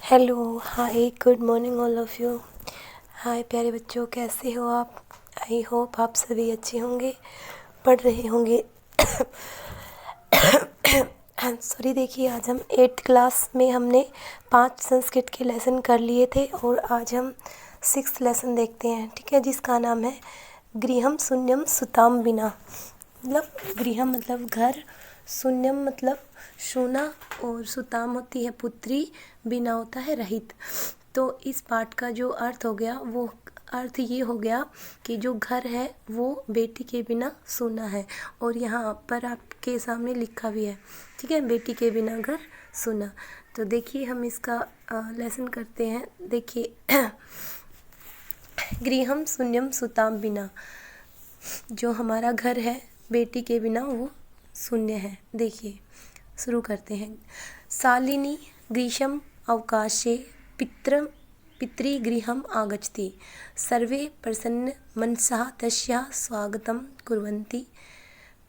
Hello, hi, good morning all of you. Hi प्यारे बच्चों, कैसे हो आप? आई होप आप सभी अच्छे होंगे, पढ़ रहे होंगे। सॉरी, देखिए आज हम 8th क्लास में हमने 5 संस्कृत के लेसन कर लिए थे और आज हम 6th लेसन देखते हैं, ठीक है, जिसका नाम है गृहम शून्यम सुताम बिना। मतलब गृहम मतलब घर, शून्यम मतलब शून्य और सुताम होती है पुत्री, बिना होता है रहित। तो इस पाठ का जो अर्थ हो गया वो अर्थ ये हो गया कि जो घर है वो बेटी के बिना सूना है, और यहाँ पर आपके सामने लिखा भी है, ठीक है, बेटी के बिना घर सूना। तो देखिए हम इसका लेसन करते हैं। देखिए गृहम शून्यम सुताम बिना, जो हमारा घर है बेटी के बिना वो शून्य है। देखिए शुरू करते हैं। शालिनी ग्रीष्म अवकाशे पितृगृहम् आगच्छति, सर्वे प्रसन्न मनसः तस्याः स्वागतं कुर्वन्ति,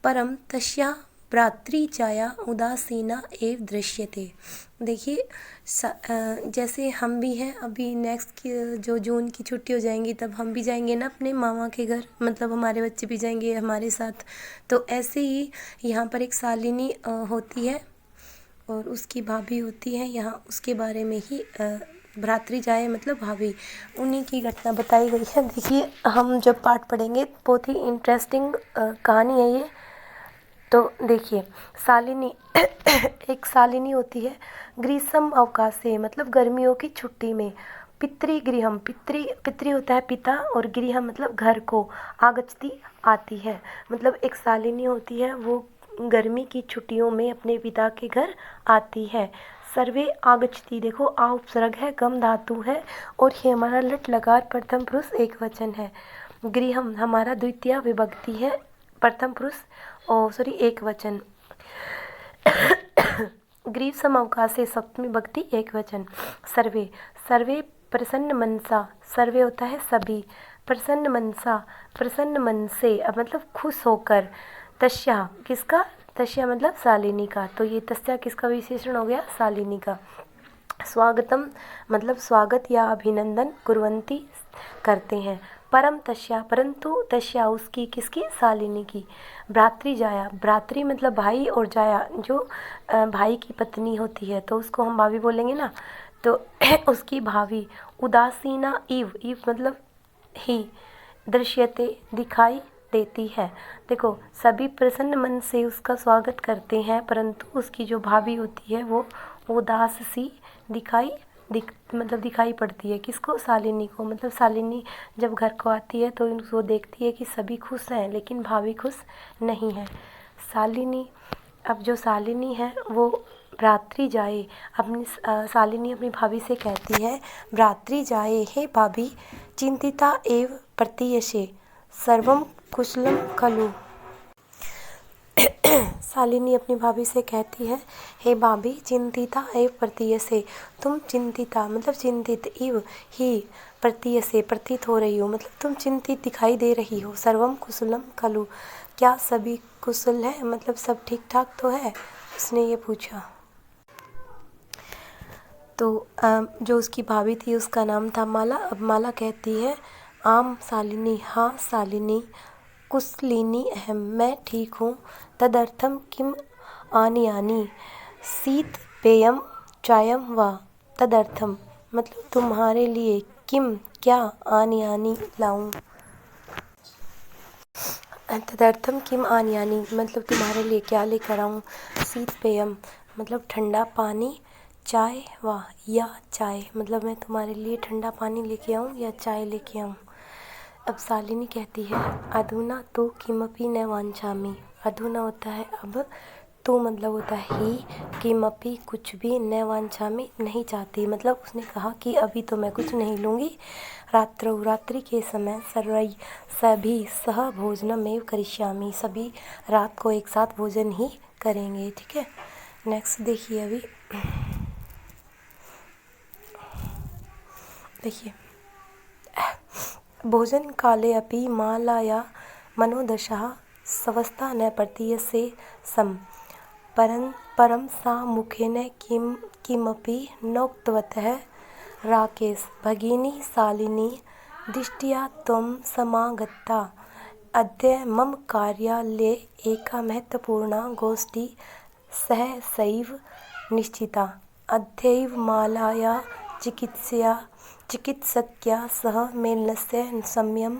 परं तस्याः भ्रातृजाया उदासीना एव दृश्यते। देखिए जैसे हम भी हैं, अभी नेक्स्ट की जो जून की छुट्टी हो जाएंगी तब हम भी जाएंगे ना अपने मामा के घर, मतलब हमारे बच्चे भी जाएंगे हमारे साथ। तो ऐसे ही यहाँ पर एक शालिनी होती है और उसकी भाभी होती है, यहाँ उसके बारे में ही भ्रातृजाया मतलब भाभी, उन्हीं की घटना बताई गई है। देखिए हम जब पाठ पढ़ेंगे बहुत ही इंटरेस्टिंग कहानी है ये। तो देखिए शालिनी एक शालिनी होती है ग्रीष्म अवकाश से, मतलब गर्मियों की छुट्टी में। पितृगृहम, पितृ होता है पिता, और गृह मतलब घर को, आगच्छति आती है, मतलब एक शालिनी होती है वो गर्मी की छुट्टियों में अपने पिता के घर आती है। सर्वे आगच्छति, देखो आ उपसर्ग है, गम धातु है, और ये हमारा लट लकार प्रथम पुरुष एक वचन है। गृहम हमारा द्वितीय विभक्ति है, प्रथम पुरुष एक वचन। ग्रीष्म अवकाशे सप्तमी विभक्ति एक वचन। सर्वे, सर्वे प्रसन्न मनसा, सर्वे होता है सभी, प्रसन्न मनसा प्रसन्न मन से, अब मतलब खुश होकर। तस्या किसका, तस्या मतलब शालिनी का, तो ये तस्या किसका विशेषण हो गया, शालिनी का। स्वागतम मतलब स्वागत या अभिनंदन, कुर्वन्ति करते हैं। परम तस्या परंतु, तस्या उसकी, किसकी, शालिनी की। भ्रातृजाया, भ्रातृ मतलब भाई, और जाया जो भाई की पत्नी होती है, तो उसको हम भाभी बोलेंगे ना, तो उसकी भाभी। उदासीना इव, इव मतलब ही, दृश्यते दिखाई देती है। देखो सभी प्रसन्न मन से उसका स्वागत करते हैं, परंतु उसकी जो भाभी होती है वो उदास सी मतलब दिखाई पड़ती है। किसको, शालिनी को। मतलब शालिनी जब घर को आती है तो उसको देखती है कि सभी खुश हैं, लेकिन भाभी खुश नहीं है। शालिनी, अब जो शालिनी है वो भ्रातृजाये, अपनी शालिनी अपनी भाभी से कहती है, भ्रातृजाये हे भाभी, चिंतिता एव प्रतीयसे, सर्वम कुशलम खलु। शालिनी अपनी भाभी से कहती है, हे भाभी, चिंतिता एव प्रतीयसे, तुम चिंतिता मतलब चिंतित, इव ही, प्रतीयसे प्रतीत हो रही हो, मतलब तुम चिंतित दिखाई दे रही हो। सर्वम कुशलम खलु, क्या सभी कुशल है, मतलब सब ठीक ठाक तो है, उसने ये पूछा। तो जो उसकी भाभी थी उसका नाम था माला। अब माला कहती है, आम शालिनी, हाँ शालिनी, कुशलिनी अहम, मैं ठीक हूँ। तदर्थम किम आनियानि, शीत पेयम चायम वा, तदर्थम मतलब तुम्हारे लिए, किम क्या, आनियानि लाऊं। तदर्थम किम आनियानि मतलब तुम्हारे लिए क्या लेकर आऊँ। शीत पेयम मतलब ठंडा पानी, चाय वा या चाय मतलब मैं तुम्हारे लिए ठंडा पानी लेके आऊँ या चाय लेके आऊँ। अब शालिनी कहती है, अधुना तो किमपि न वांछामि, अधुना होता है अब, तो मतलब होता है ही, किमपि कुछ भी, न वांछामि नहीं चाहती, मतलब उसने कहा कि अभी तो मैं कुछ नहीं लूँगी। रात्रौ रात्रि के समय, सर्वै सभी सह भोजनमेव करिष्यामि, सभी रात को एक साथ भोजन ही करेंगे, ठीक है। नेक्स्ट देखिए, अभी देखिए, भोजन काले अपि मालाया मनोदशा स्वस्था न प्रतीयसे सम, परं परं सा मुखेन किमपि नोक्तवतः राकेश भगिनी शालिनी दृष्ट्या त्वं समागता। अद्य मम कार्यालये एका महत्वपूर्णा गोष्ठी सहसैव निश्चिता। अद्यैव मालायाः चिकित्सकया सह मेलनस्य समयः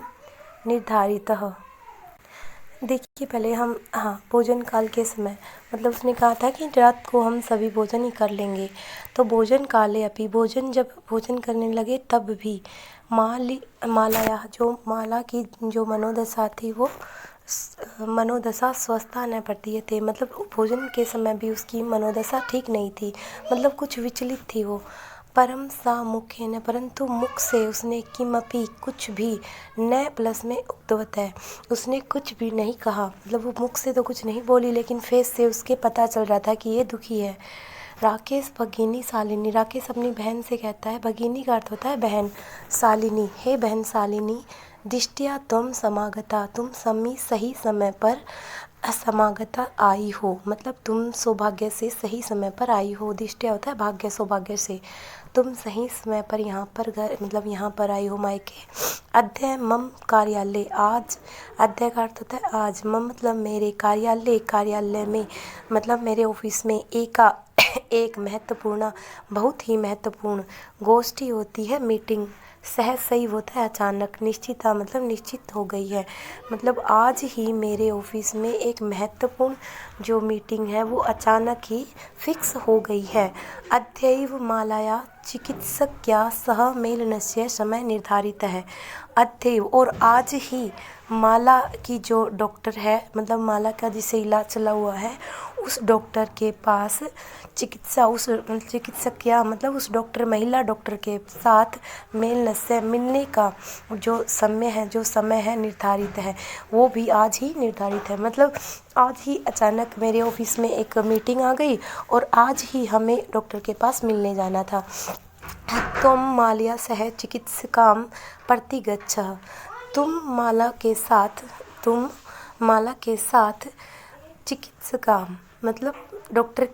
निर्धारितः। देखिए पहले हम भोजन काल के समय, मतलब उसने कहा था कि रात को हम सभी भोजन ही कर लेंगे। तो भोजन काले अपि, जब भोजन करने लगे तब भी मालाया, जो माला की जो मनोदशा थी वो मनोदशा स्वस्था न प्रतीयते, मतलब भोजन के समय भी उसकी मनोदशा ठीक नहीं थी, मतलब कुछ विचलित थी वो। परम सा मुखेन, परंतु मुख से उसने किमपि कुछ भी, न प्लस में उक्तवत है, उसने कुछ भी नहीं कहा, मतलब वो मुख से तो कुछ नहीं बोली लेकिन फेस से उसके पता चल रहा था कि ये दुखी है। राकेश भगिनी शालिनी, राकेश अपनी बहन से कहता है, भगिनी का अर्थ होता है बहन, शालिनी, हे बहन शालिनी, दृष्टिया तुम समागता, तुम सही समय पर असमागता आई हो, मतलब तुम सौभाग्य से सही समय पर आई हो। दृष्टिया होता है भाग्य, सौभाग्य से, तुम सही समय पर यहाँ पर घर, मतलब यहाँ पर आई हो मायके। अद्य मम कार्यालय, आज, अद्य का अर्थ होता है आज, मम मतलब मेरे, कार्यालय में मतलब मेरे ऑफिस में, एक महत्वपूर्ण, बहुत ही महत्वपूर्ण गोष्ठी होती है, मीटिंग, सहसैव होता है अचानक, निश्चिता मतलब निश्चित हो गई है, मतलब आज ही मेरे ऑफिस में एक महत्वपूर्ण जो मीटिंग है वो अचानक ही फिक्स हो गई है। अद्यैव मालाया चिकित्सकया सह मेलनस्य समय निर्धारित है। अद्यैव और आज ही माला की जो डॉक्टर है, मतलब माला का जिसे इलाज चला हुआ है, उस डॉक्टर के पास उस चिकित्सक या मतलब उस डॉक्टर, महिला डॉक्टर के साथ मिलने का जो समय है निर्धारित है, वो भी आज ही निर्धारित है, मतलब आज ही अचानक मेरे ऑफिस में एक मीटिंग आ गई और आज ही हमें डॉक्टर के पास मिलने जाना था। तुम माल्या सह चिकित्सकां प्रतिगच्छ, तुम माला के साथ चिकित्सका मतलब डॉक्टर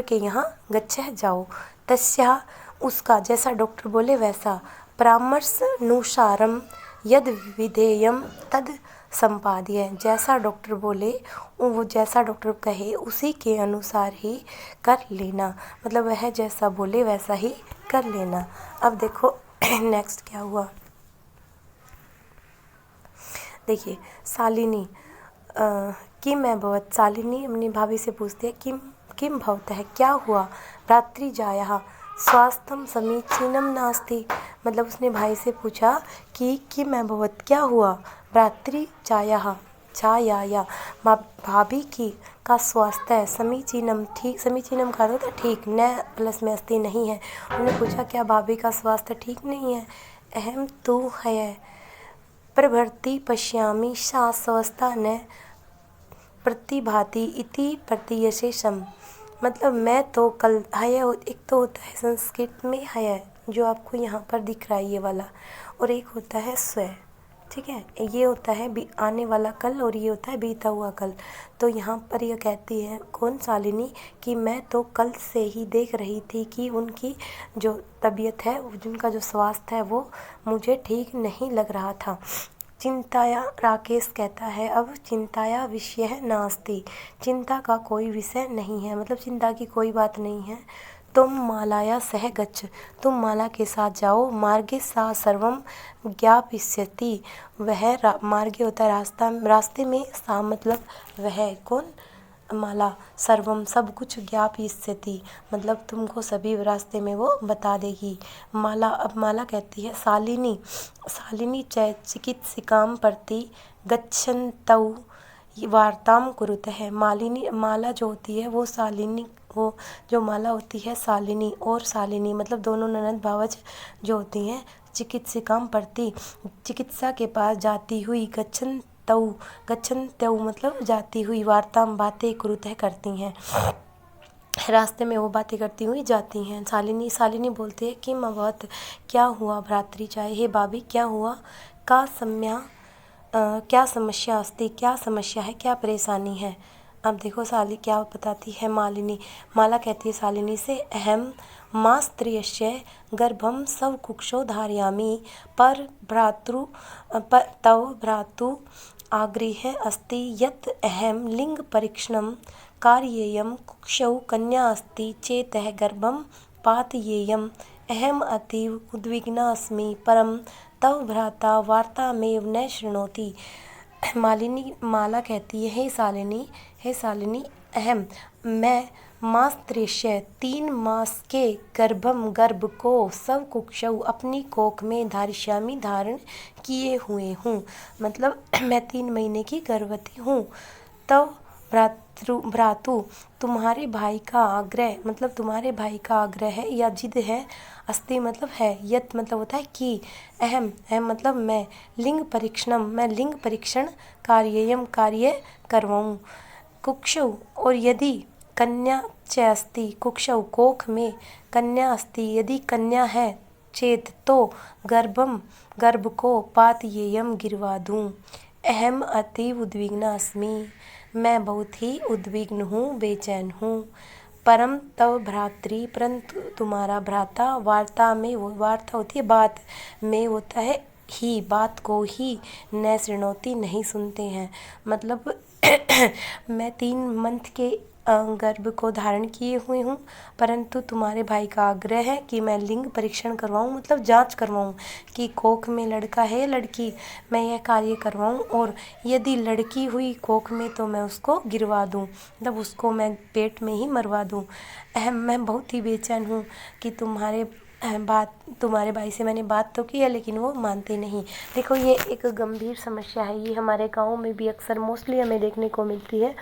के यहाँ गच्छः जाओ, तस्या उसका, जैसा डॉक्टर बोले वैसा, परामर्शानुसारम यद विधेयम तद संपाद्य, जैसा डॉक्टर बोले वो, जैसा डॉक्टर कहे उसी के अनुसार ही कर लेना, मतलब वह जैसा बोले वैसा ही कर लेना। अब देखो नेक्स्ट क्या हुआ, देखिए शालिनी किम अभवत्, शालिनी अपनी भाभी से पूछती है किम भवतः, क्या हुआ, भ्रातृजायाः स्वास्थ्यं समीचीनं नास्ति, मतलब उसने भाई से पूछा कि किम अभवत्, क्या हुआ, भ्रातृजायाः छाया भाभी की का स्वास्थ्य समीचीनम, ठीक, समीचीनम का अर्थ ठीक, न प्लस में अस्ति नहीं है। उन्होंने पूछा क्या भाभी का स्वास्थ्य ठीक नहीं है। अहम तु है प्रभृति पश्यामि सा स्वस्था न प्रतिभाति इति प्रतीयशेषम, मतलब मैं तो कल, हय एक तो होता है संस्कृत में हय जो आपको यहाँ पर दिख रहा है ये वाला, और एक होता है स्व, ठीक है, ये होता है आने वाला कल और ये होता है बीता हुआ कल। तो यहाँ पर यह कहती है कौन, शालिनी, कि मैं तो कल से ही देख रही थी कि उनकी जो तबीयत है, जिनका जो स्वास्थ्य है वो मुझे ठीक नहीं लग रहा था। चिंताया, राकेश कहता है अब चिंताया विषय नास्ति, चिंता का कोई विषय नहीं है, मतलब चिंता की कोई बात नहीं है। तुम मालाया सह गच्छ, तुम माला के साथ जाओ, मार्गे सा सर्वम ज्ञापयिष्यति, वह मार्गे होता है रास्ता, रास्ते में, सा मतलब वह कौन, माला, सर्वम सब कुछ, ज्ञापयिष्यति मतलब तुमको सभी रास्ते में वो बता देगी। माला, अब माला कहती है शालिनी चिकित्सिकां प्रति गच्छन्तौ वार्ताम कुरुतः, माला जो होती है वो शालिनी, वो जो माला होती है शालिनी और शालिनी मतलब दोनों ननद भावज जो होती हैं, चिकित्सिकां प्रति चिकित्सा के पास जाती हुई, गच्छन्तौ मतलब जाती हुई, वार्ताम बातें कुरुतः करती हैं, रास्ते में वो बातें करती हुई जाती हैं। शालिनी बोलती है किम अभवत्, क्या हुआ, भ्रातृजाय, हे भाभी क्या हुआ, क्या समस्या अस्ति, क्या समस्या है, क्या परेशानी है, अब देखो साली क्या बताती है मालिनी। माला कहती है सालिनी से, अहम मास्त्रियस्य गर्भम सव कुक्षो धारयामि पर तव भ्रातु आग्रह अस्ति यत् अहम लिंग परीक्षणं कार्येयं कुक्षौ कन्या अस्ति चेतः गर्भं पातयेयम् अहम अतीव उद्विग्ना अस्मि परम तव भ्राता वार्तामेव न शृणोति। माला कहती है, हे सालिनी, अहम मैं मास्त्रेष्य 3 मास के गर्भ को सब कुक्षौ अपनी कोख में धारिष्यामी धारण किए हुए हूँ। मतलब मैं 3 महीने की गर्भवती हूँ। तब भ्रातु तुम्हारे भाई का आग्रह, मतलब तुम्हारे भाई का आग्रह है या जिद है, अस्ति मतलब है, यत मतलब होता है कि, अहम मतलब मैं लिंग परीक्षण कार्ययम कार्य करवाऊँ, कुक्षौ और यदि कन्या च अस्ति, कुक्षौ कोख में कन्या अस्ति यदि कन्या है, चेत तो गर्भ को पातयेयम गिरवा दूँ। अहम अतीव उद्विग्ना अस्मि मैं बहुत ही उद्विग्न हूँ, बेचैन हूँ। परम तव भ्रातृ परंतु तुम्हारा भ्राता वार्ता में, वो वार्ता होती है बात में, होता है ही, बात को ही न शृणोति नहीं सुनते हैं। मतलब मैं 3 मंथ के गर्भ को धारण किए हुए हूँ, परंतु तुम्हारे भाई का आग्रह है कि मैं लिंग परीक्षण करवाऊँ, मतलब जांच करवाऊँ कि कोख में लड़का है या लड़की, मैं यह कार्य करवाऊँ, और यदि लड़की हुई कोख में तो मैं उसको गिरवा दूँ, मतलब उसको मैं पेट में ही मरवा दूँ। मैं बहुत ही बेचैन हूँ कि तुम्हारे भाई से मैंने बात तो की है लेकिन वो मानते नहीं। देखो ये एक गंभीर समस्या है, ये हमारे गाँव में भी अक्सर मोस्टली हमें देखने को मिलती है।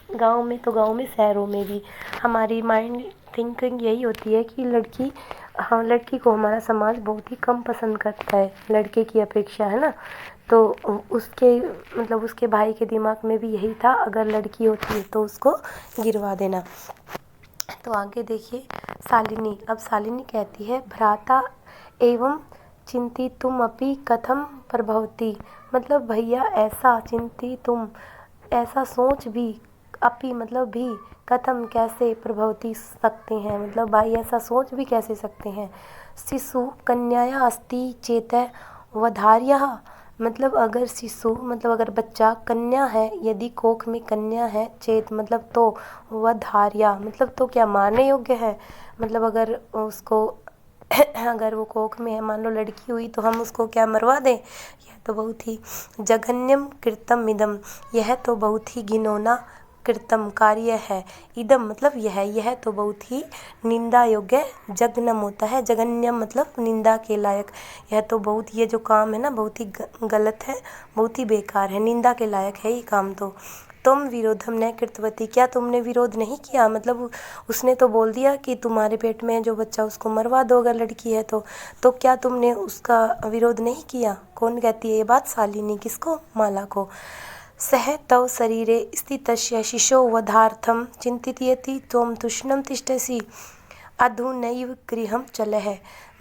गाँव में, शहरों में भी हमारी माइंड थिंकिंग यही होती है कि लड़की को हमारा समाज बहुत ही कम पसंद करता है लड़के की अपेक्षा, है ना। तो उसके भाई के दिमाग में भी यही था, अगर लड़की होती है तो उसको गिरवा देना। तो आगे देखिए सालिनी। अब सालिनी कहती है, भ्राता एवं चिंतितुम अपि कथम प्रभवति, मतलब भैया ऐसा चिंतितुम, ऐसा सोच भी, अपि मतलब भी, कथम कैसे, प्रभवति सकते हैं, मतलब भाई ऐसा सोच भी कैसे सकते हैं। शिशु कन्याया अस्ति चेत वधार्यः, मतलब अगर शिशु मतलब अगर बच्चा कन्या है, यदि कोख में कन्या है, चेत मतलब तो, वधार्या मतलब तो क्या मारने योग्य है, मतलब अगर उसको अगर वो कोख में है, मान लो लड़की हुई तो हम उसको क्या मरवा दें। यह तो बहुत ही जघन्यम कृतम इदम, यह तो बहुत ही घिनौना कृतम कार्य है। इदम मतलब यह तो बहुत ही निंदा योग्य, जघन्यम होता है, जघन्यम मतलब निंदा के लायक, यह तो बहुत, ये जो काम है ना बहुत ही गलत है, बहुत ही बेकार है, निंदा के लायक है ये काम। तो तुम विरोधम न कृतवती, क्या तुमने विरोध नहीं किया, मतलब उसने तो बोल दिया कि तुम्हारे पेट में जो बच्चा उसको मरवा दो अगर लड़की है तो क्या तुमने उसका विरोध नहीं किया। कौन कहती है ये बात, सालिनी। किसको, माला को। सह तव शरीरे स्थितस्य शिशो वधार्थम चिंतितयति त्वं तुष्णं तिष्ठसि अधुनैव गृहं चलः,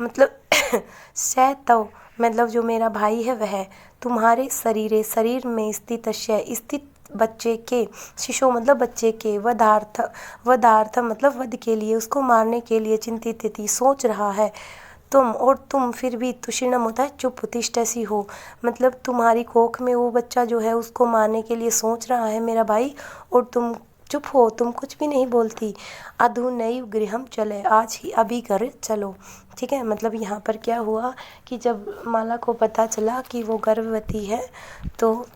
मतलब सह तव मतलब जो मेरा भाई है वह तुम्हारे शरीर में स्थित बच्चे के, शिशु मतलब बच्चे के, वधार्थ मतलब वध के लिए, उसको मारने के लिए, चिंतित थी सोच रहा है। तुम फिर भी, तुषिणम होता है चुप, तिष्ठसी हो, मतलब तुम्हारी कोख में वो बच्चा जो है उसको मारने के लिए सोच रहा है मेरा भाई, और तुम चुप हो, तुम कुछ भी नहीं बोलती। अधुनैव गृहम चले, आज ही अभी घर चलो। ठीक है, मतलब यहाँ पर क्या हुआ कि जब माला को पता चला कि वो गर्भवती है तो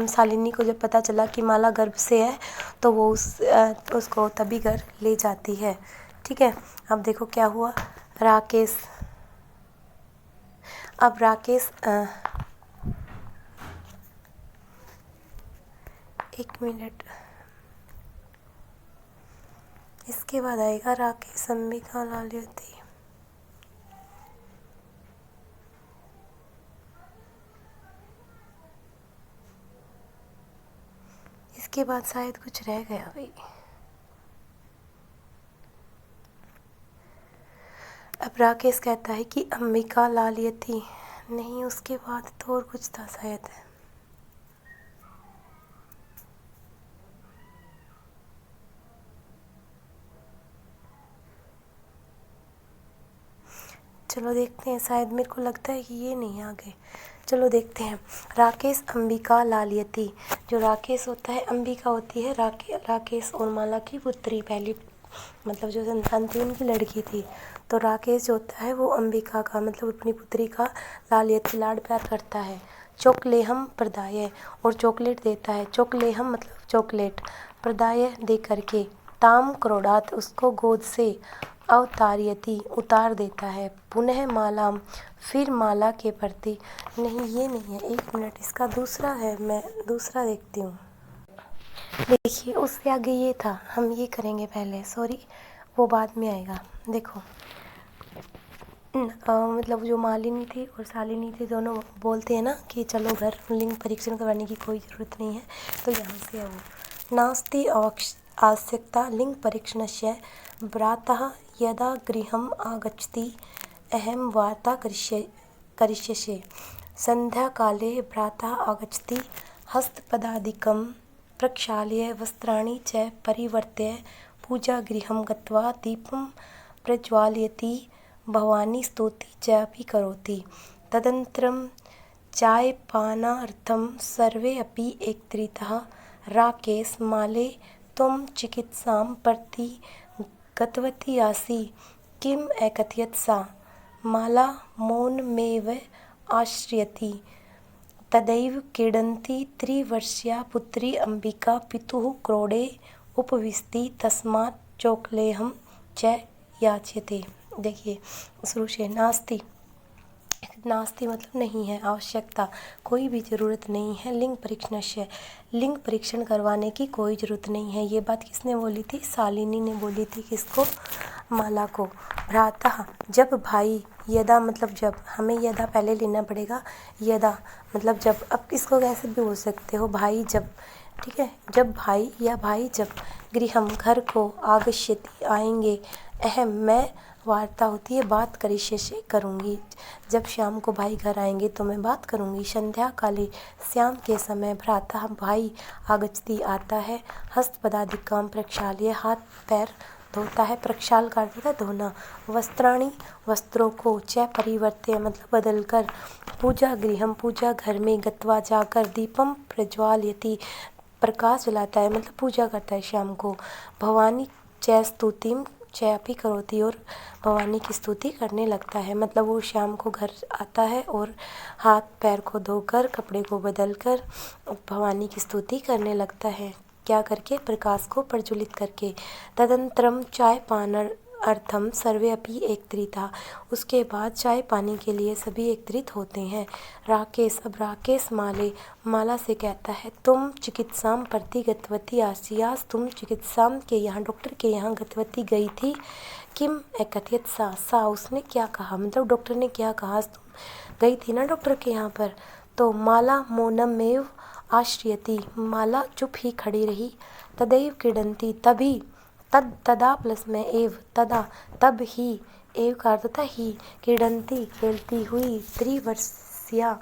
शालिनी को जब पता चला कि माला गर्भ से है तो वो उसको तभी घर ले जाती है। ठीक है, अब देखो क्या हुआ। राकेश, एक मिनट, इसके बाद आएगा राकेश अंबिका लालियती। इसके बाद शायद कुछ रह गया भाई। अब राकेश कहता है कि अंबिका लालियती, नहीं उसके बाद तो और कुछ था शायद। चलो देखते हैं, शायद मेरे को लगता है कि ये नहीं है आगे। चलो देखते हैं। राकेश अंबिका लालियती, जो राकेश होता है, अंबिका होती है राकेश और माला की पुत्री, पहली मतलब जो संतान थी उनकी लड़की थी। तो राकेश जो होता है वो अंबिका का मतलब अपनी पुत्री का लालियती लाड प्यार करता है। चोकलेहम प्रदाय, और चॉकलेट देता है। चोकलेहम मतलब चॉकलेट, प्रदाय दे करके, ताम क्रोडात उसको गोद से, अवतार्यति उतार देता है। पुनः मालाम फिर माला के प्रति, नहीं ये नहीं है, 1 मिनट, इसका दूसरा है, मैं दूसरा देखती हूँ। देखिए उससे आगे ये था, हम ये करेंगे पहले, सॉरी वो बाद में आएगा। देखो मतलब जो मालिनी थी और शालिनी थी दोनों बोलते हैं ना कि चलो घर, लिंग परीक्षण करवाने की कोई ज़रूरत नहीं है, तो यहाँ से है वो नास्ति आवश्यकता लिंग परीक्षणस्य भ्रातः यदा गृहम् आगच्छति अहं वार्ता करिष्ये। संध्याकाले भ्रातः आगच्छति, हस्तपदादिकं प्रक्षाल्य वस्त्राणि च परिवर्त्य पूजागृहं गत्वा दीपं प्रज्वालयति, भवानी स्तुति च अपि करोति। तदनन्तरं चायपानार्थं सर्वे अपि एकत्रिताः। राकेश माले त्वं चिकित्सां प्रति गतवती आसि, किम् अकथयत् सा? माला मौनमेव आश्रयति। तदैव क्रीडन्ती 3 वर्षीया पुत्री अंबिका पितुः क्रोडे उपविशति, तस्मात् चोकलेहं च याच्यते। देखिए शुरू से नास्ति, नास्ति मतलब नहीं है, आवश्यकता कोई भी ज़रूरत नहीं है, लिंग परीक्षण से लिंग परीक्षण करवाने की कोई ज़रूरत नहीं है। ये बात किसने बोली थी? शालिनी ने बोली थी। किसको? माला को। भ्रातः जब भाई, यदा मतलब जब, हमें यदा पहले लेना पड़ेगा, यदा मतलब जब, अब इसको कैसे भी बोल सकते हो, भाई जब, ठीक है, जब भाई या भाई जब, गृहम घर को, आगच्छति आएंगे, अहम मैं, वार्ता होती है बात, करिष्ये से करूँगी, जब शाम को भाई घर आएंगे तो मैं बात करूँगी। संध्या काले शाम के समय, भ्राता भाई, आगच्छति आता है, हस्त पदाधिकाम प्रक्षाल्य हाथ पैर धोता है, प्रक्षाल का अर्थ होता है धोना, वस्त्राणी वस्त्रों को, च परिवर्त्य मतलब बदल कर, पूजा गृहम पूजा घर में, गत्वा जाकर, दीपम प्रज्वालयति प्रकाश जलाता है मतलब पूजा करता है शाम को, भवानी च स्तुतिम च अपि करोति और भवानी की स्तुति करने लगता है। मतलब वो शाम को घर आता है और हाथ पैर को धोकर, कपड़े को बदलकर भवानी की स्तुति करने लगता है। क्या करके? प्रकाश को प्रज्वलित करके। तदनंतरम चाय पान अर्थम सर्वे अपि एकत्रिता, उसके बाद चाय पानी के लिए सभी एकत्रित होते हैं। राकेश, अब राकेश माला से कहता है, तुम चिकित्सां प्रति गतवती आसी, आज तुम चिकित्सा के यहाँ, डॉक्टर के यहाँ गतवती गई थी, किम अकथयत सा उसने क्या कहा, मतलब डॉक्टर ने क्या कहा, आज तुम गई थी ना डॉक्टर के यहाँ पर। तो माला मौनमेव आश्रयति, माला चुप ही खड़ी रही। तदैव क्रीडन्ति, तभी, तदा प्लस में एव, तदा तब ही, एव का अर्थ होता ही, क्रीडन्ति खेलती हुई, 3 वर्षीया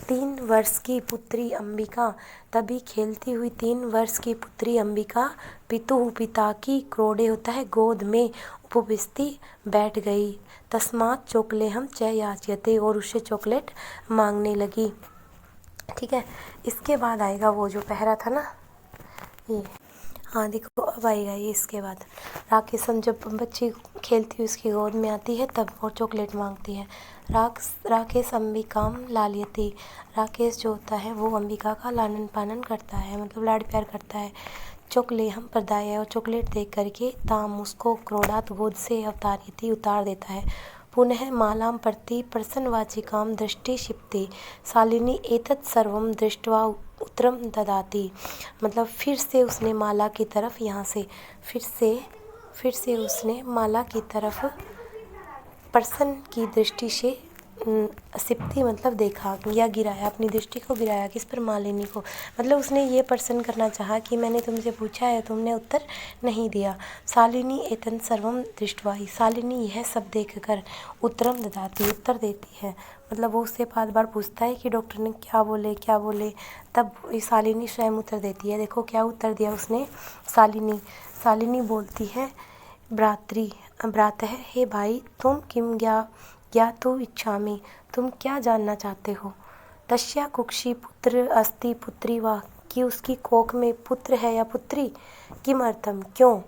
3 वर्ष की पुत्री अंबिका, तभी खेलती हुई 3 वर्ष की पुत्री अंबिका, पितु पिता की, क्रोडे होता है गोद में, उपविष्टि बैठ गई, तस्मात् चोकलेहम च याच्यते और उससे चॉकलेट मांगने लगी। ठीक है, इसके बाद आएगा वो जो पहरा था ना ये, हाँ देखो अब आएगा ये। इसके बाद राकेशम जब बच्ची खेलती हुई उसकी गोद में आती है तब वो चॉकलेट मांगती है। राकेश अंबिकाम लालियती, राकेश जो होता है वो अंबिका का लालन पालन करता है मतलब लाड प्यार करता है। चोकलेहम प्रदाय, और चॉकलेट देख करके, ताम उसको, क्रोडात गोद से, अवतार्यति उतार देता है। पुनः मालां प्रति प्रसन्नवाचिकां दृष्टि क्षिप्ते, शालिनी एतत् सर्वं दृष्ट्वा उत्तरम ददाति, मतलब फिर से उसने माला की तरफ, यहाँ से फिर से उसने माला की तरफ प्रसन्न की दृष्टि से सिप्ती मतलब देखा या गिराया, अपनी दृष्टि को गिराया। किस पर? मालिनी को। मतलब उसने ये प्रसन्न करना चाहा कि मैंने तुमसे पूछा है, तुमने उत्तर नहीं दिया। शालिनी एतन सर्वम दृष्टवा, शालिनी यह सब देखकर, उत्तरम ददाती उत्तर देती है। मतलब वो उससे बार बार पूछता है कि डॉक्टर ने क्या बोले, तब शालिनी स्वयं उत्तर देती है। देखो क्या उत्तर दिया उसने। शालिनी बोलती है, भ्रातः, हे भाई, तुम किम ज्ञातुं इच्छामि, तुम क्या जानना चाहते हो। तस्या कुक्षी पुत्र अस्ति पुत्री वा, कि उसकी कोख में पुत्र है या पुत्री। किमर्थम, क्यों।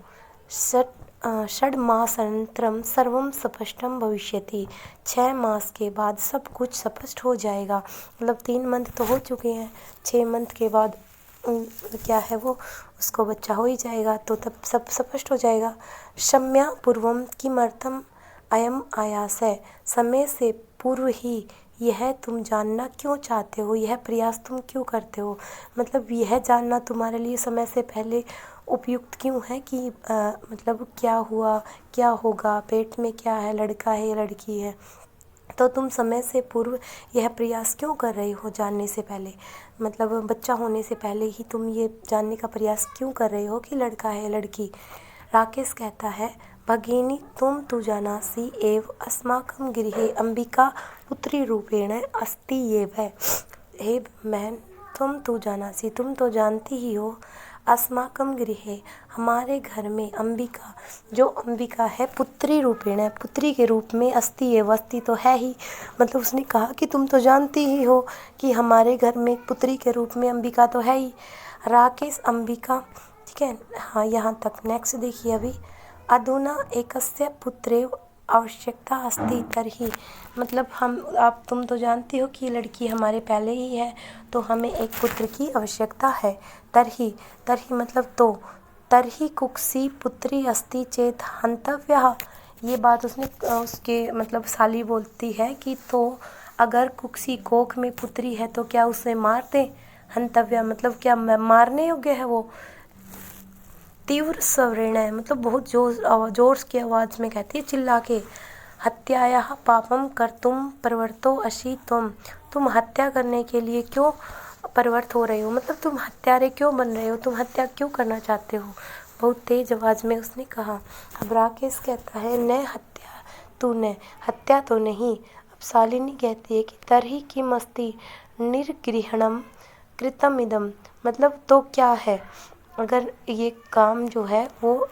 षड्मासानन्तरं सर्वं स्पष्टं भविष्यति, 6 मास के बाद सब कुछ स्पष्ट हो जाएगा। मतलब 3 मंथ तो हो चुके हैं, 6 मंथ के बाद क्या है वो उसको बच्चा हो ही जाएगा, तो तब सब स्पष्ट हो जाएगा। क्षम्या पूर्वम किमर्थम अयम आयास है, समय से पूर्व ही यह तुम जानना क्यों चाहते हो, यह प्रयास तुम क्यों करते हो। मतलब यह जानना तुम्हारे लिए समय से पहले उपयुक्त क्यों है कि मतलब क्या हुआ, क्या होगा, पेट में क्या है, लड़का है या लड़की है, तो तुम समय से पूर्व यह प्रयास क्यों कर रही हो जानने से पहले। मतलब बच्चा होने से पहले ही तुम ये जानने का प्रयास क्यों कर रहे हो कि लड़का है या लड़की। राकेश कहता है, भगिनी तुम तु जानासि एव अस्माकं गृहे अंबिका पुत्री रूपेण अस्ति एव। हे बहन, तुम तु जानासि, तुम तो जानती ही हो, अस्माकं गृहे हमारे घर में अंबिका, जो अंबिका है पुत्री रूपेण है, पुत्री के रूप में अस्ति एव, अस्ति तो है ही। मतलब उसने कहा कि तुम तो जानती ही हो कि हमारे घर में पुत्री के रूप में अंबिका तो है ही। राकेश अंबिका, ठीक है, हाँ यहाँ तक। नेक्स्ट देखिए अभी, अधुना एकस्य पुत्रेव आवश्यकता अस्ति तर्हि, मतलब तुम तो जानती हो कि लड़की हमारे पहले ही है, तो हमें एक पुत्र की आवश्यकता है। तर्हि मतलब तो, तर्हि कुक्षी पुत्री अस्ति चेत हन्तव्यः। ये बात उसके मतलब साली बोलती है कि तो अगर कुक्षी कोख में पुत्री है तो क्या उसे मार दें। हन्तव्य मतलब क्या मारने योग्य है वो। तीव्र स्वरेण है मतलब बहुत जोर की आवाज़ में कहती है, चिल्ला के। हत्यायाः पापम कर्तुम प्रवृत्तो असि तुम हत्या करने के लिए क्यों प्रवृत्त हो रहे हो, मतलब तुम हत्यारे क्यों बन रहे हो, तुम हत्या क्यों करना चाहते हो। बहुत तेज आवाज़ में उसने कहा। अब राकेश कहता है, न हत्या तूने, हत्या तो नहीं। अब शालिनी कहती है कि तरही किम अस्ति निर्गृहणम कृतमिदम, मतलब तो क्या है, अगर ये काम जो है वो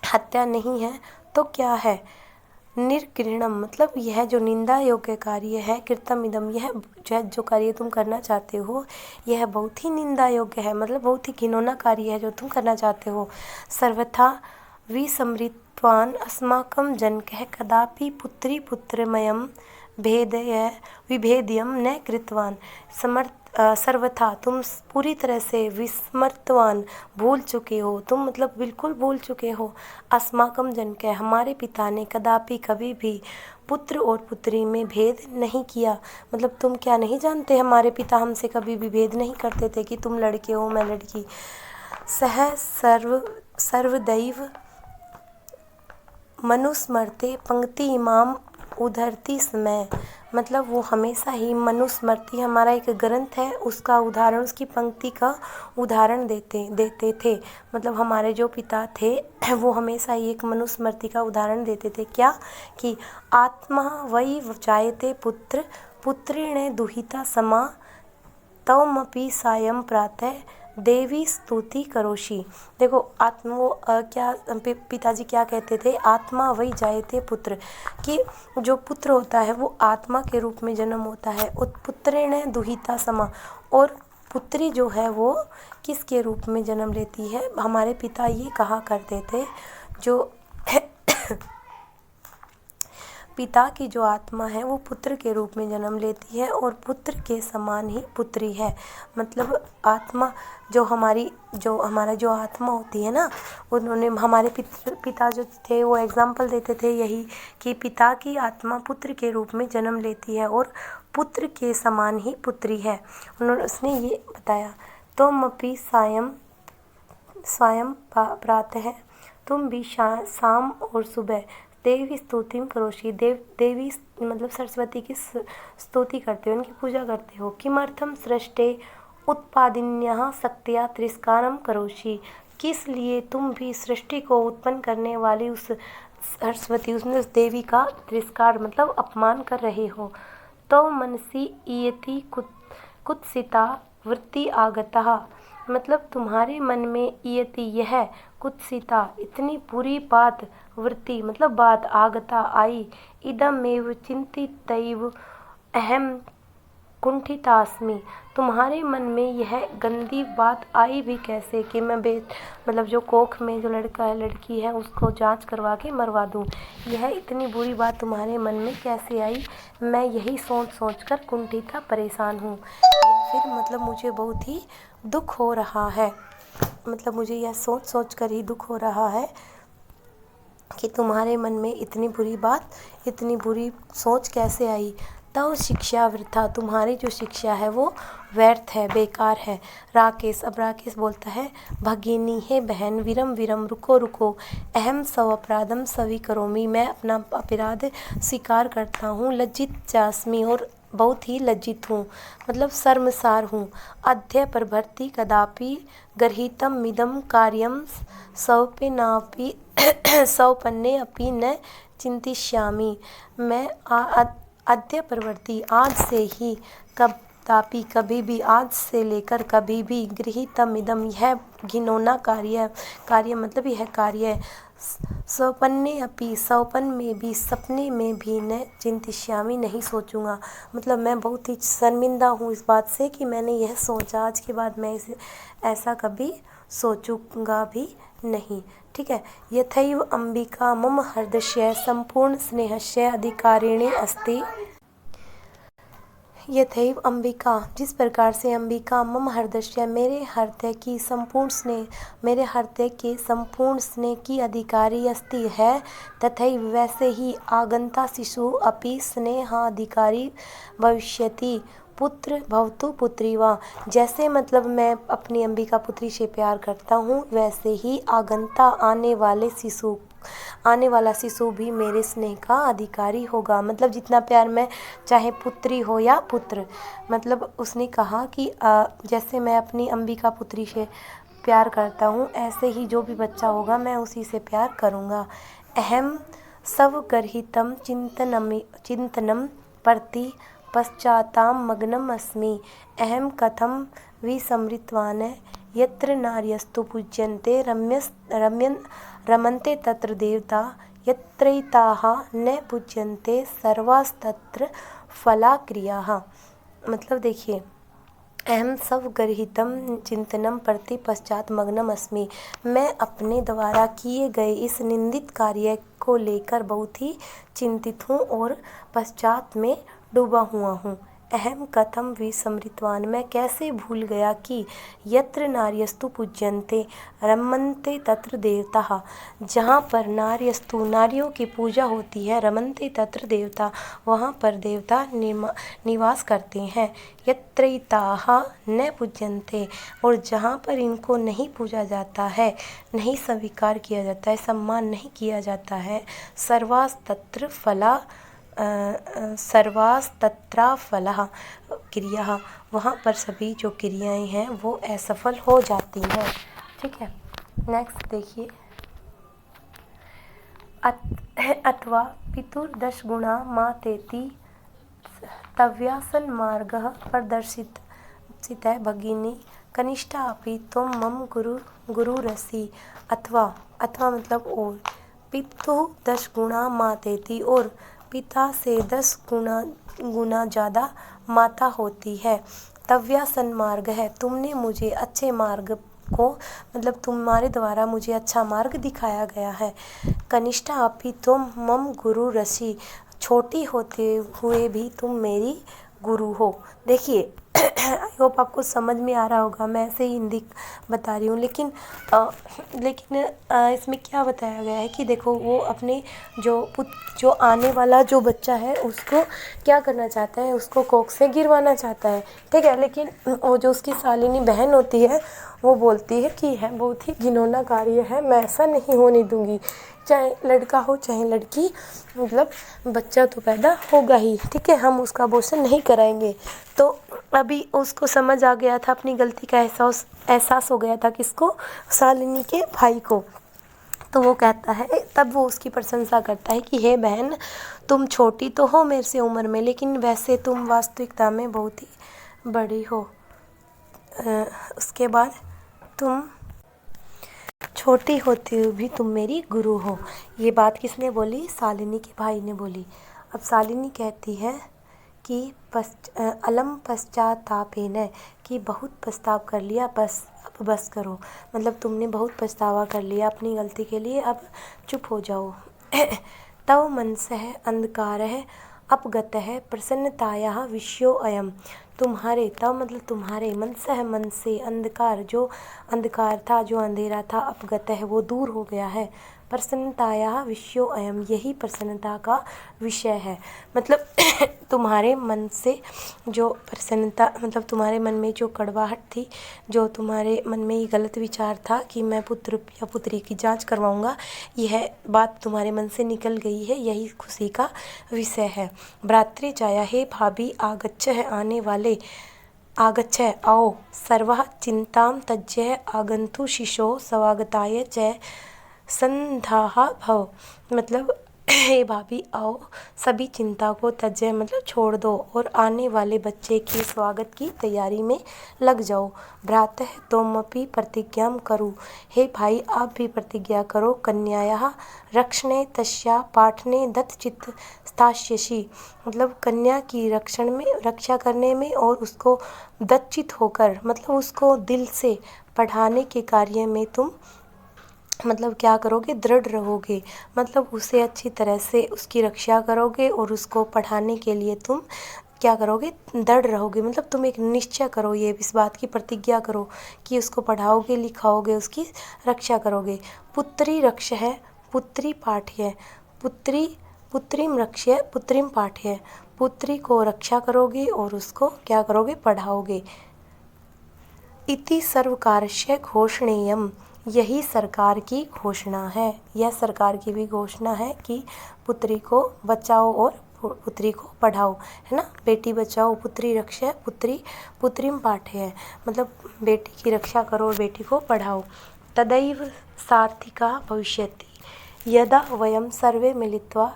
हत्या नहीं है तो क्या है। निर्गृहणम मतलब यह जो निंदा योग्य कार्य है, कृतम इदम यह जो कार्य तुम करना चाहते हो यह बहुत ही निंदा योग्य है, मतलब बहुत ही घिनौना कार्य है जो तुम करना चाहते हो। सर्वथा विस्मृतवान् अस्माकं जनकः कदापि पुत्री पुत्रमयं विभेद्यं न कृतवान्। सर्वथा तुम पूरी तरह से विस्मृतवान भूल चुके हो, तुम मतलब बिल्कुल भूल चुके हो। अस्माकं जनकः हमारे पिता ने कदापि कभी भी पुत्र और पुत्री में भेद नहीं किया, मतलब तुम क्या नहीं जानते, हमारे पिता हमसे कभी भी भेद नहीं करते थे कि तुम लड़के हो मैं लड़की। सह सर्वदैव मनुस्मृते पंक्ति इमाम उद्धरती समय, मतलब वो हमेशा ही मनुस्मृति हमारा एक ग्रंथ है उसका उदाहरण, उसकी पंक्ति का उदाहरण देते थे। मतलब हमारे जो पिता थे वो हमेशा ही एक मनुस्मृति का उदाहरण देते थे। क्या कि आत्मा वै जायते पुत्र पुत्रेण दुहिता समा तवमपि सायं प्रातः देवी स्तुति करोषि। देखो क्या पिताजी क्या कहते थे, आत्मा वही जायते पुत्र, कि जो पुत्र होता है वो आत्मा के रूप में जन्म होता है। उत्पुत्रेण दुहिता समा, और पुत्री जो है वो किसके रूप में जन्म लेती है, हमारे पिता ये कहा करते थे, जो पिता की जो आत्मा है वो पुत्र के रूप में जन्म लेती है और पुत्र के समान ही पुत्री है। मतलब आत्मा हमारा जो आत्मा होती है ना, उन्होंने हमारे पिता जो थे वो एग्जाम्पल देते थे यही कि पिता की आत्मा पुत्र के रूप में जन्म लेती है और पुत्र के समान ही पुत्री है। उसने ये बताया, तुमपि सायं प्रातः, तुम भी शाम और सुबह देवी स्तुतिम करोषि, देवी मतलब सरस्वती की स्तुति करते हो, उनकी पूजा करते हो। किमर्थम सृष्टे उत्पादिन्यः शक्तिया तिरस्कारम करोषि, किस लिए तुम भी सृष्टि को उत्पन्न करने वाली उस सरस्वती उस देवी का तिरस्कार मतलब अपमान कर रहे हो। तो मनसी इयति कुत्सिता वृत्ति आगतः, मतलब तुम्हारे मन में इयति यह कुत्सिता इतनी बुरी बात वृत्ति मतलब बात आगता आई इदमेव चिंतितैव अहम कुंठितास्मि तुम्हारे मन में यह गंदी बात आई भी कैसे कि मैं मतलब जो कोख में जो लड़का है लड़की है उसको जांच करवा के मरवा दूं। यह इतनी बुरी बात तुम्हारे मन में कैसे आई, मैं यही सोच सोच कर कुंठिता परेशान हूँ। या फिर मतलब मुझे बहुत ही दुख हो रहा है, मतलब मुझे यह सोच सोच कर ही दुख हो रहा है कि तुम्हारे मन में इतनी बुरी बात, इतनी बुरी सोच कैसे आई। तव शिक्षा वृथा तुम्हारी जो शिक्षा है वो व्यर्थ है, बेकार है। राकेश, अब राकेश बोलता है भगिनी हे बहन, विरम विरम रुको रुको, अहम स्व अपराधम स्वीकरोमि मैं अपना अपराध स्वीकार करता हूँ। लज्जित चास्मि और बहुत ही लज्जित हूँ, मतलब शर्मसार हूँ। अद्य प्रभृति कदापि गर्हितम मिदम कार्यम सौपन्ने सौपन्ने अपि न चिंतिष्यामि मैं अद्य प्रवृत्ति आज से ही कदापि कभी भी, आज से लेकर कभी भी, गृहीतम इदम यह घिनौना कार्य मतलब यह कार्य, स्वपन्ने अपि स्वपन में भी, सपने में भी, न चिंतिष्यामि नहीं सोचूंगा। मतलब मैं बहुत ही शर्मिंदा हूँ इस बात से कि मैंने यह सोचा, आज के बाद मैं इसे ऐसा कभी सोचूंगा भी नहीं। ठीक है। यथैव अंबिका मम हृदय संपूर्ण स्नेहस्य अधिकारिणी अस्ति। यथैव अंबिका जिस प्रकार से अंबिका मम हृदय मेरे हृदय की संपूर्ण स्नेह, मेरे हृदय के संपूर्ण स्नेह की अधिकारी अस्ति है, तथैव वैसे ही आगंता शिशु अपि स्नेहाधिकारी भविष्यति पुत्र भवतु पुत्री वा। जैसे मतलब मैं अपनी अंबिका पुत्री से प्यार करता हूँ, वैसे ही आगंता आने वाला शिशु भी मेरे स्नेह का अधिकारी होगा। मतलब जितना प्यार मैं, चाहे पुत्री हो या पुत्र, मतलब उसने कहा कि जैसे मैं अपनी अंबिका पुत्री से प्यार करता हूँ, ऐसे ही जो भी बच्चा होगा मैं उसी से प्यार करूँगा। अहम स्वगर्हितं चिंतनम प्रति पश्चाताम मग्नम अस्मि अहम कथम विस्मृतवान् यत्र नार्यस्तु पूज्यन्ते रमन्ते तत्र देवता यत्रैताः न पूज्यन्ते सर्वास्तत्र फला क्रियाः। मतलब देखिए, अहम सब गर्हितम चिंतनम प्रति पश्चात मग्नम अस्मि मैं अपने द्वारा किए गए इस निंदित कार्य को लेकर बहुत ही चिंतित हूँ और पश्चात में डूबा हुआ हूँ। अहम कथम विस्मृतवान् मैं कैसे भूल गया कि यत्र नार्यस्तु पूज्यन्ते रमन्ते तत्र देवताः जहाँ पर नार्यस्तु नारियों की पूजा होती है, रमन्ते तत्र देवता वहाँ पर देवता निवास करते हैं। यत्रैताः न पूज्यन्ते और जहाँ पर इनको नहीं पूजा जाता है, नहीं स्वीकार किया जाता है, सम्मान नहीं किया जाता है, सर्वास्तत्र फलः क्रिया वहाँ पर सभी जो क्रियाएं हैं वो असफल हो जाती हैं। ठीक है। नेक्स्ट देखिए, अथवा पितुर्दश गुणा मातेति तव्यासन मार्गः प्रदर्शित है भगिनी कनिष्ठा अपि तुम मम गुरुरसि। अथवा मतलब और, पितु 10 गुणा मातेति और पिता से 10 गुना ज़्यादा माता होती है। तव्या सन्मार्ग है तुमने मुझे अच्छे मार्ग को, मतलब तुम्हारे द्वारा मुझे अच्छा मार्ग दिखाया गया है। कनिष्ठा अपि तुम मम गुरु रसी छोटी होते हुए भी तुम मेरी गुरु हो। देखिए आई होप आपको समझ में आ रहा होगा, मैं ऐसे ही हिंदी बता रही हूँ, लेकिन इसमें क्या बताया गया है कि देखो वो अपने जो आने वाला जो बच्चा है उसको क्या करना चाहता है, उसको कोख से गिरवाना चाहता है। ठीक है। लेकिन वो जो उसकी सालिनी बहन होती है वो बोलती है कि यह बहुत ही घिनौना कार्य है, मैं ऐसा नहीं होने दूंगी, चाहे लड़का हो चाहे लड़की, मतलब बच्चा तो पैदा होगा ही। ठीक है, हम उसका अबॉर्शन नहीं कराएंगे। तो अभी उसको समझ आ गया था, अपनी गलती का एहसास हो गया था किसको, शालिनी के भाई को। तो वो कहता है, तब वो उसकी प्रशंसा करता है कि हे बहन, तुम छोटी तो हो मेरे से उम्र में, लेकिन वैसे तुम वास्तविकता में बहुत ही बड़ी हो। उसके बाद तुम छोटी होती हुई भी तुम मेरी गुरु हो। ये बात किसने बोली? शालिनी के भाई ने बोली। अब शालिनी कहती है कि अलम पश्चातापेन, कि बहुत पछताव कर लिया, बस अब बस करो। मतलब तुमने बहुत पछतावा कर लिया अपनी गलती के लिए, अब चुप हो जाओ। तव मनसः अंधकारः अपगतः प्रसन्नतायाः विषयो अयम। तुम्हारे, तव मतलब तुम्हारे, मनसः मन से, अंधकार जो अंधकार था, जो अंधेरा था, अपगतः वो दूर हो गया है, प्रसन्नतायाः विषयो अयम यही प्रसन्नता का विषय है। मतलब तुम्हारे मन से जो प्रसन्नता, मतलब तुम्हारे मन में जो कड़वाहट थी, जो तुम्हारे मन में ये गलत विचार था कि मैं पुत्र या पुत्री की जांच करवाऊंगा, यह बात तुम्हारे मन से निकल गई है, यही खुशी का विषय है। भ्रातृ जाया, हे भाभी, आगच्छ है आने वाले, आगच्छ आओ, सर्वः चिंतां त्यज्य आगन्तु शिशो स्वागताय च संधाः भव। मतलब हे भाभी आओ, सभी चिंता को त्यज्य मतलब छोड़ दो और आने वाले बच्चे के स्वागत की तैयारी में लग जाओ। भ्रातः त्वमपि प्रतिज्ञां करो, हे भाई आप भी प्रतिज्ञा करो। कन्यायाः रक्षणे तस्या पाठने दत्तचित्त स्थास्यसि, मतलब कन्या की रक्षा करने में और उसको दत्तचित्त होकर, मतलब उसको दिल से पढ़ाने के कार्य में तुम मतलब क्या करोगे? दृढ़ रहोगे। मतलब उसे अच्छी तरह से उसकी रक्षा करोगे और उसको पढ़ाने के लिए तुम क्या करोगे? दृढ़ रहोगे। मतलब तुम एक निश्चय करो, ये इस बात की प्रतिज्ञा करो कि उसको पढ़ाओगे, लिखाओगे, उसकी रक्षा करोगे। पुत्री रक्ष है, पुत्री पाठ्य, पुत्रीम रक्ष्य पुत्रीम पाठ्य, पुत्री को रक्षा करोगे और उसको क्या करोगे? पढ़ाओगे। इति सर्वकारस्य घोषणेयम, यही सरकार की घोषणा है। यह सरकार की भी घोषणा है कि पुत्री को बचाओ और पुत्री को पढ़ाओ, है ना। बेटी बचाओ, पुत्री रक्षा, पुत्रीम पाठ्य, मतलब बेटी की रक्षा करो और बेटी को पढ़ाओ। तदैव सार्थिका भविष्यति यदा वयं सर्वे मिलित्वा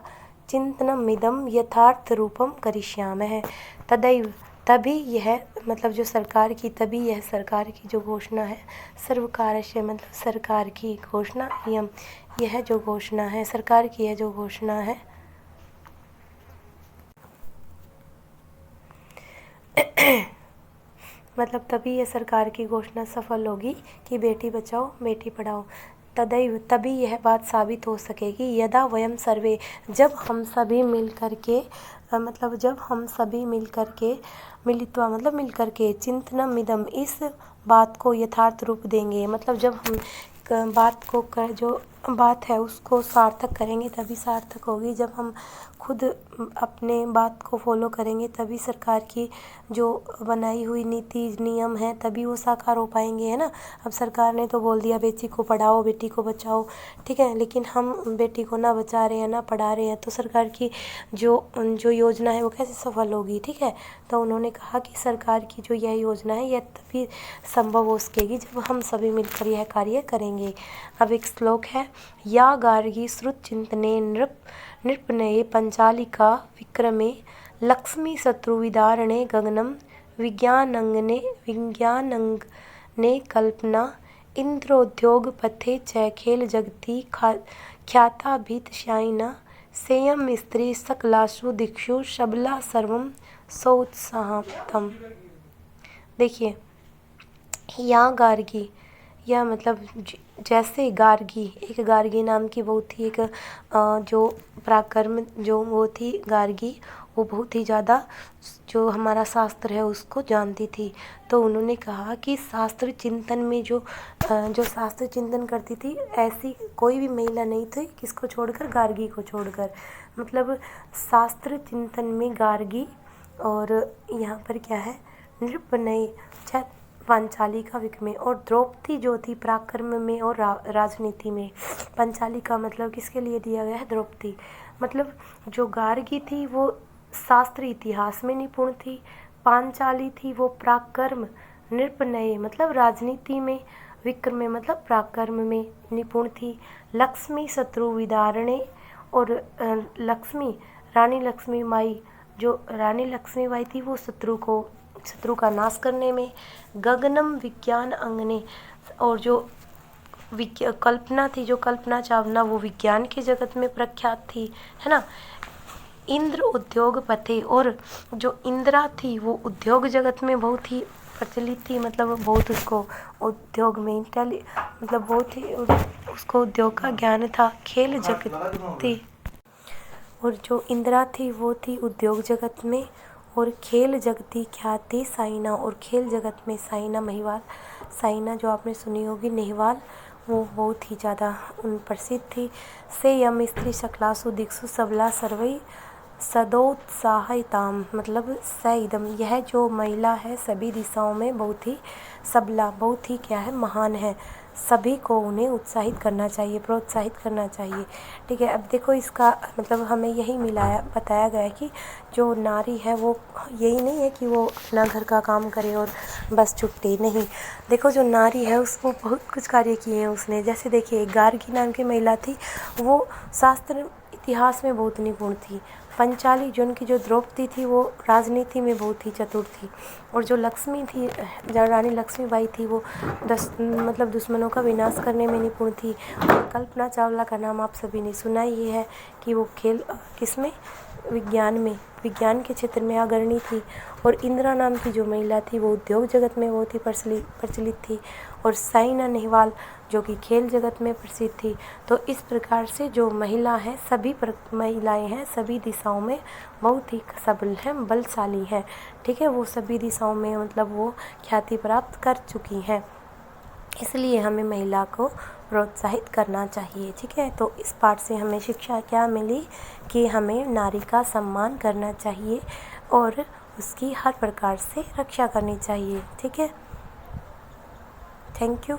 चिन्तनमिदं यथार्थरूपं करिष्यामः। तदैव तभी यह, मतलब जो सरकार की, तभी यह सरकार की जो घोषणा है, सर्वकारस्य मतलब सरकार की घोषणा, यह जो घोषणा है सरकार की, यह जो घोषणा है मतलब तभी यह सरकार की घोषणा सफल होगी कि बेटी बचाओ बेटी पढ़ाओ। तदैव तभी यह बात साबित हो सकेगी, यदा वयम सर्वे, जब हम सभी मिल करके, मतलब जब हम सभी मिल करके, मिलित्वा मतलब मिल करके, चिंतनम इदम इस बात को यथार्थ रूप देंगे, मतलब जब हम बात को जो बात है उसको सार्थक करेंगे तभी सार्थक होगी। जब हम खुद अपने बात को फॉलो करेंगे तभी सरकार की जो बनाई हुई नीति नियम है तभी वो साकार हो पाएंगे, है ना। अब सरकार ने तो बोल दिया बेटी को पढ़ाओ बेटी को बचाओ, ठीक है, लेकिन हम बेटी को ना बचा रहे हैं ना पढ़ा रहे हैं, तो सरकार की जो योजना है वो कैसे सफल होगी, ठीक है। तो उन्होंने कहा कि सरकार की जो यह योजना है यह तभी संभव हो सकेगी जब हम सभी मिलकर यह कार्य करेंगे। अब एक श्लोक है, या गार्गी श्रुत चिंतने नृपनये पंचालिका विक्रमे लक्ष्मी शत्रुविदारणे गगनम विज्ञानंगने कल्पना इंद्रोद्योग पथे च खेल जगति ख्याता भीतशायिना सेयम स्त्री सकलासु दिक्षु शबला सर्वम सौत्साहतम। देखिए, यहाँ गार्गी, यह मतलब जैसे गार्गी, एक गार्गी नाम की वो थी, एक जो पराक्रम जो वो थी गार्गी, वो बहुत ही ज़्यादा जो हमारा शास्त्र है उसको जानती थी। तो उन्होंने कहा कि शास्त्र चिंतन में जो शास्त्र चिंतन करती थी ऐसी कोई भी महिला नहीं थी, किसको छोड़कर? गार्गी को छोड़कर। मतलब शास्त्र चिंतन में गार्गी, और यहाँ पर क्या है? नृपनय पांचालिका विक्रमे, और द्रौपदी जो थी पराक्रम में और राजनीति में। पांचालिका मतलब किसके लिए दिया गया है? द्रौपदी। मतलब जो गार्गी थी वो शास्त्र इतिहास में निपुण थी, पांचाली थी वो पराक्रम, नृपनय मतलब राजनीति में, विक्रमे मतलब पराक्रम में निपुण थी, लक्ष्मी शत्रु विदारणे, और लक्ष्मी रानी लक्ष्मी माई, जो रानी लक्ष्मी बाई थी वो शत्रु का नाश करने में, गगनम विज्ञान अंगने, और जो कल्पना थी, जो कल्पना चावला, वो विज्ञान के जगत में प्रख्यात थी, है ना। इंद्र उद्योगपति, और जो इंदिरा थी वो उद्योग जगत में बहुत ही प्रचलित थी, मतलब बहुत उसको उद्योग में मतलब बहुत ही उसको उद्योग का ज्ञान था। खेल जगत थी, और जो इंदिरा थी वो थी उद्योग जगत में, और खेल जगती ख्याति साइना, और खेल जगत में साइना नेहवाल, साइना जो आपने सुनी होगी नेहवाल, वो बहुत ही ज़्यादा प्रसिद्ध थी। से यम स्त्री शकलासु दिक्षु सबला सर्वै सदोत्साहिताम, मतलब सईदम, यह जो महिला है सभी दिशाओं में बहुत ही सबला, बहुत ही क्या है, महान है। सभी को उन्हें उत्साहित करना चाहिए, प्रोत्साहित करना चाहिए। ठीक है, अब देखो इसका मतलब हमें यही बताया गया है कि जो नारी है वो यही नहीं है कि वो अपना घर का काम करे और बस छुट्टी नहीं। देखो जो नारी है उसको बहुत कुछ कार्य किए हैं उसने। जैसे देखिए गार्गी नाम की महिला थी, वो शास्त्र इतिहास में बहुत निपुण थी। पंचाली जो उनकी जो द्रौपदी थी वो राजनीति में बहुत ही चतुर थी। और जो लक्ष्मी थी, जो रानी लक्ष्मीबाई थी, वो मतलब दुश्मनों का विनाश करने में निपुण थी। और कल्पना चावला का नाम आप सभी ने सुना ही है कि वो किसमें, विज्ञान के क्षेत्र में अग्रणी थी। और इंदिरा नाम की जो महिला थी वो उद्योग जगत में बहुत ही प्रचलित थी। और साइना नेहवाल जो कि खेल जगत में प्रसिद्ध थी। तो इस प्रकार से जो महिलाएं हैं सभी दिशाओं में बहुत ही सबल हैं, बलशाली हैं। ठीक है, वो सभी दिशाओं में मतलब वो ख्याति प्राप्त कर चुकी हैं, इसलिए हमें महिला को प्रोत्साहित करना चाहिए। ठीक है, तो इस पाठ से हमें शिक्षा क्या मिली कि हमें नारी का सम्मान करना चाहिए और उसकी हर प्रकार से रक्षा करनी चाहिए। ठीक है, थैंक यू।